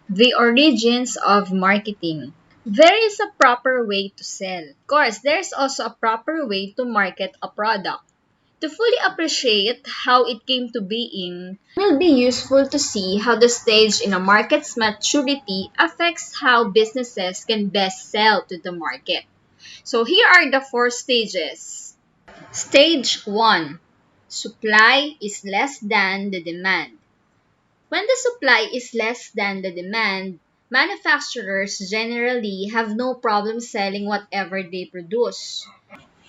The origins of marketing. There is a proper way to sell. Of course, there's also a proper way to market a product. To fully appreciate how it came to being, it will be useful to see how the stage in a market's maturity affects how businesses can best sell to the market. So here are the 4 stages. Stage 1. Supply is less than the demand. When the supply is less than the demand, manufacturers generally have no problem selling whatever they produce.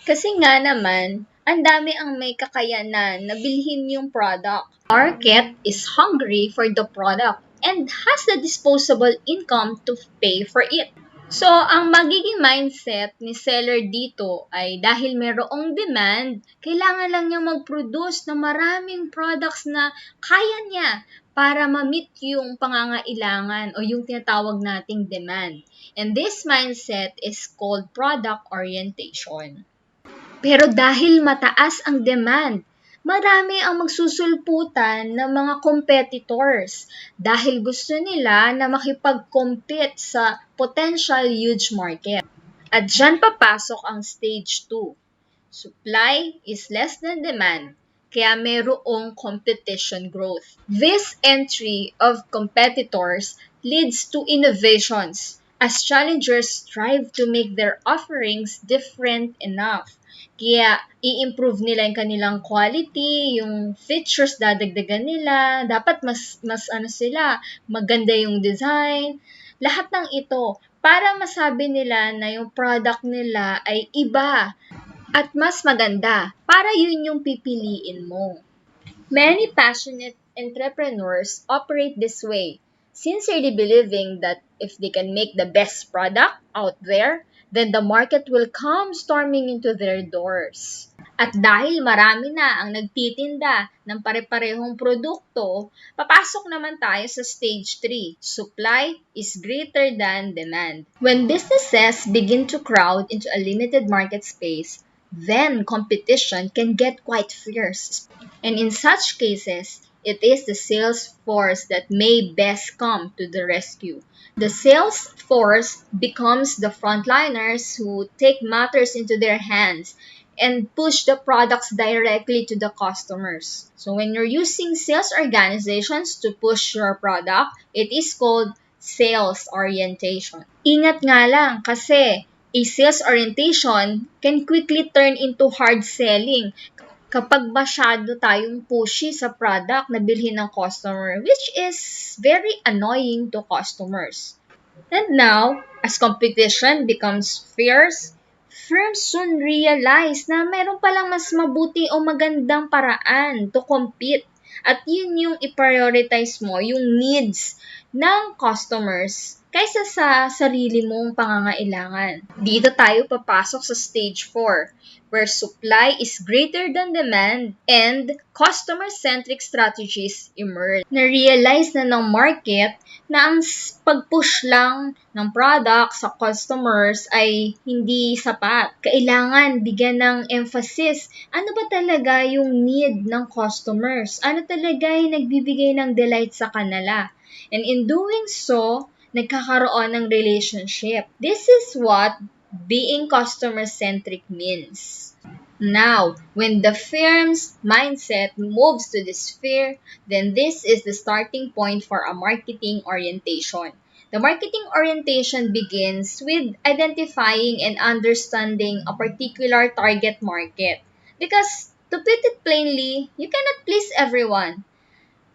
Kasi nga naman, ang dami ang may kakayanan na bilhin yung product. Market is hungry for the product and has the disposable income to pay for it. So, ang magiging mindset ni seller dito ay dahil merong demand, kailangan lang niya mag-produce ng maraming products na kaya niya para ma-meet yung pangangailangan o yung tinatawag nating demand. And this mindset is called product orientation. Pero dahil mataas ang demand, marami ang magsusulputan ng mga competitors dahil gusto nila na makipag-compete sa potential huge market. At dyan papasok ang stage 2. Supply is less than demand, kaya mayroong competition growth. This entry of competitors leads to innovations as challengers strive to make their offerings different enough. Kaya i-improve nila yung kanilang quality, yung features dadagdagan nila, dapat mas sila, maganda yung design, lahat ng ito para masabi nila na yung product nila ay iba at mas maganda para yun yung pipiliin mo. Many passionate entrepreneurs operate this way, sincerely believing that if they can make the best product out there, then the market will come storming into their doors. At dahil marami na ang nagtitinda ng pare-parehong produkto, papasok naman tayo sa stage 3. Supply is greater than demand. When businesses begin to crowd into a limited market space, then competition can get quite fierce. And in such cases, it is the sales force that may best come to the rescue. The sales force becomes the frontliners who take matters into their hands and push the products directly to the customers. So when you're using sales organizations to push your product, it is called sales orientation. Ingat nga lang kasi a sales orientation can quickly turn into hard selling kapag masyado tayong pushy sa product na bilhin ng customer, which is very annoying to customers. And now, as competition becomes fierce, firms soon realize na meron palang mas mabuti o magandang paraan to compete. At yun yung i-prioritize mo, yung needs ng customers kaysa sa sarili mong pangangailangan. Dito tayo papasok sa stage 4, where supply is greater than demand and customer-centric strategies emerge. Na-realize na ng market na ang pag-push lang ng product sa customers ay hindi sapat. Kailangan bigyan ng emphasis. Ano ba talaga yung need ng customers? Ano talaga yung nagbibigay ng delight sa kanila? And in doing so, nagkakaroon ng relationship. This is what being customer-centric means. Now, when the firm's mindset moves to this sphere, then this is the starting point for a marketing orientation. The marketing orientation begins with identifying and understanding a particular target market. Because, to put it plainly, you cannot please everyone.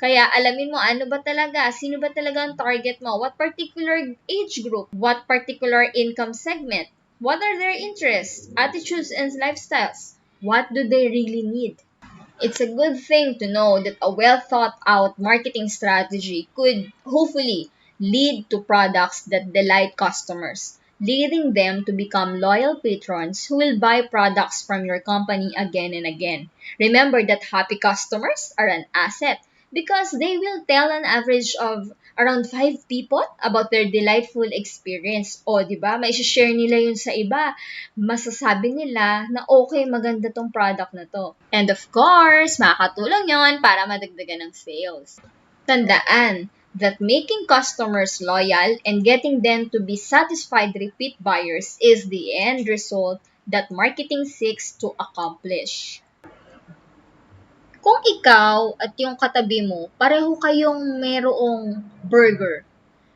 Kaya alamin mo ano ba talaga, sino ba talaga ang target mo, what particular age group, what particular income segment, what are their interests, attitudes, and lifestyles, what do they really need. It's a good thing to know that a well thought out marketing strategy could hopefully lead to products that delight customers, leading them to become loyal patrons who will buy products from your company again and again. Remember that happy customers are an asset because they will tell an average of around 5 people about their delightful experience. O, di ba? May share nila yun sa iba. Masasabi nila na okay, maganda tong product na to. And of course, makakatulong yon para madagdagan ng sales. Tandaan, that making customers loyal and getting them to be satisfied repeat buyers is the end result that marketing seeks to accomplish. Kung ikaw at yung katabi mo, pareho kayong merong burger,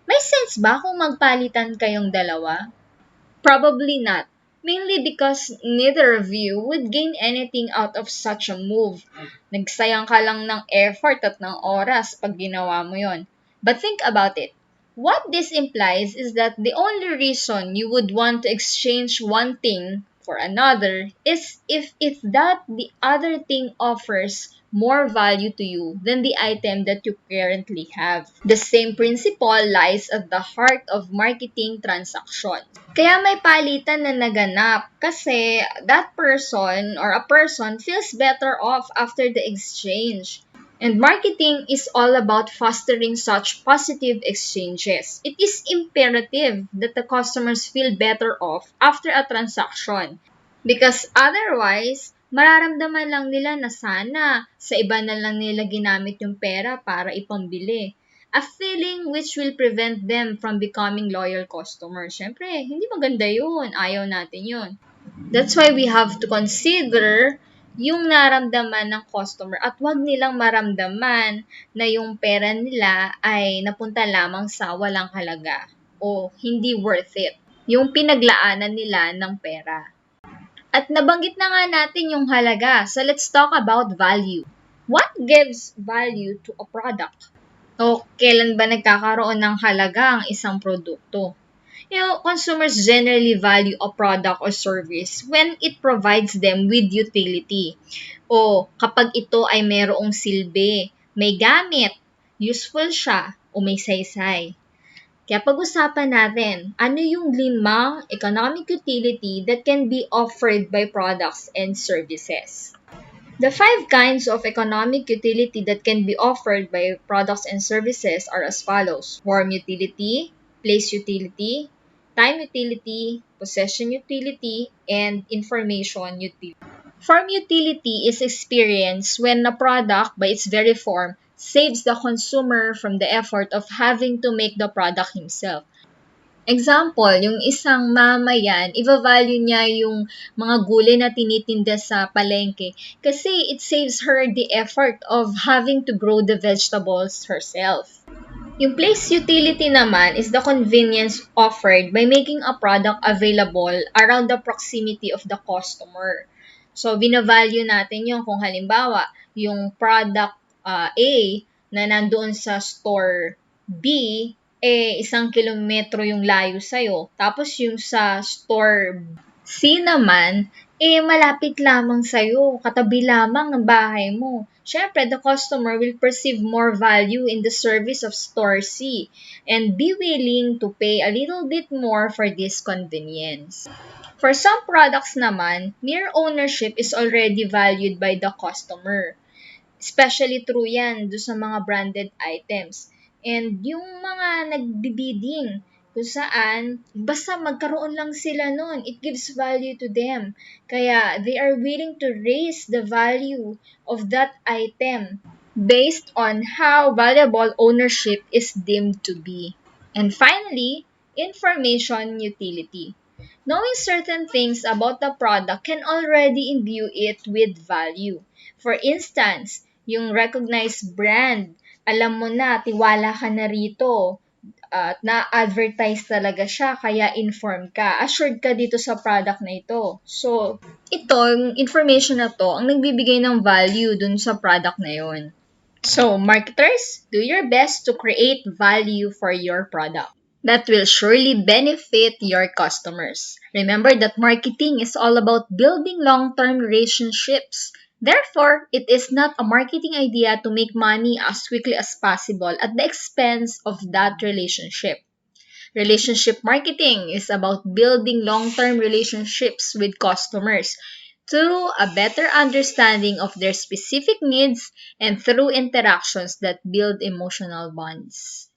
may sense ba kung magpalitan kayong dalawa? Probably not. Mainly because neither of you would gain anything out of such a move. Nagsayang ka lang ng effort at ng oras pag ginawa mo yon. But think about it. What this implies is that the only reason you would want to exchange one thing for another is if that the other thing offers more value to you than the item that you currently have. The same principle lies at the heart of marketing transactions. Kaya may palitan na naganap kasi that person or a person feels better off after the exchange. And marketing is all about fostering such positive exchanges. It is imperative that the customers feel better off after a transaction. Because otherwise, mararamdaman lang nila na sana sa iba na lang nila ginamit yung pera para ipambili. A feeling which will prevent them from becoming loyal customers. Siyempre, hindi maganda yun. Ayaw natin yun. That's why we have to consider yung naramdaman ng customer at wag nilang maramdaman na yung pera nila ay napunta lamang sa walang halaga o hindi worth it. Yung pinaglaanan nila ng pera. At nabanggit na nga natin yung halaga, so let's talk about value. What gives value to a product? O kailan ba nagkakaroon ng halaga ang isang produkto? Consumers generally value a product or service when it provides them with utility. O kapag ito ay mayroong silbi, may gamit, useful siya, o may saysay. Kaya pag-usapan natin, ano yung 5 economic utility that can be offered by products and services. The 5 kinds of economic utility that can be offered by products and services are as follows: form utility, place utility, time utility, possession utility, and information utility. Form utility is experienced when a product, by its very form, saves the consumer from the effort of having to make the product himself. Example, yung isang mamayan, i-value niya yung mga gulay na tinitinda sa palengke kasi it saves her the effort of having to grow the vegetables herself. Yung place utility naman is the convenience offered by making a product available around the proximity of the customer. So, binavalue natin yung kung halimbawa, yung product A na nandoon sa store B, 1 kilometro yung layo sa'yo. Tapos yung sa store C naman, malapit lamang sa'yo, katabi lamang ng bahay mo. Siyempre, the customer will perceive more value in the service of store C and be willing to pay a little bit more for this convenience. For some products naman, mere ownership is already valued by the customer. Especially true yan do sa mga branded items. And yung mga nagbibidding, kung saan, basta magkaroon lang sila nun, it gives value to them. Kaya, they are willing to raise the value of that item based on how valuable ownership is deemed to be. And finally, information utility. Knowing certain things about the product can already imbue it with value. For instance, yung recognized brand, alam mo na, tiwala ka na rito, at na-advertise talaga siya, kaya informed ka, assured ka dito sa product na ito. So, yung information na to, ang nagbibigay ng value dun sa product na yon. So, marketers, do your best to create value for your product. That will surely benefit your customers. Remember that marketing is all about building long-term relationships. Therefore, it is not a marketing idea to make money as quickly as possible at the expense of that relationship. Relationship marketing is about building long-term relationships with customers through a better understanding of their specific needs and through interactions that build emotional bonds.